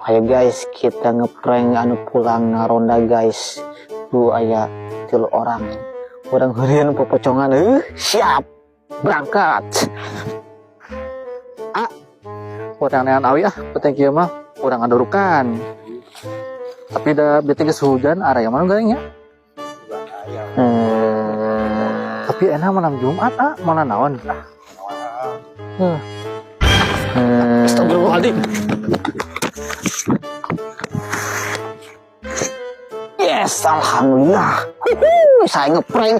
Ayo guys, kita ngeprank anu pulang ngaronda guys. Aya 3 orang. Orang hurian popocongan. Siap. Berangkat. Orang nean awi peteng kieu mah urang ngadurukan. Tapi da bete geus hujan area mana garingnya? Tapi enak malam Jumat mana naon? Astagfirullahaladzim. Yes, alhamdulillah. Saya ngeprank.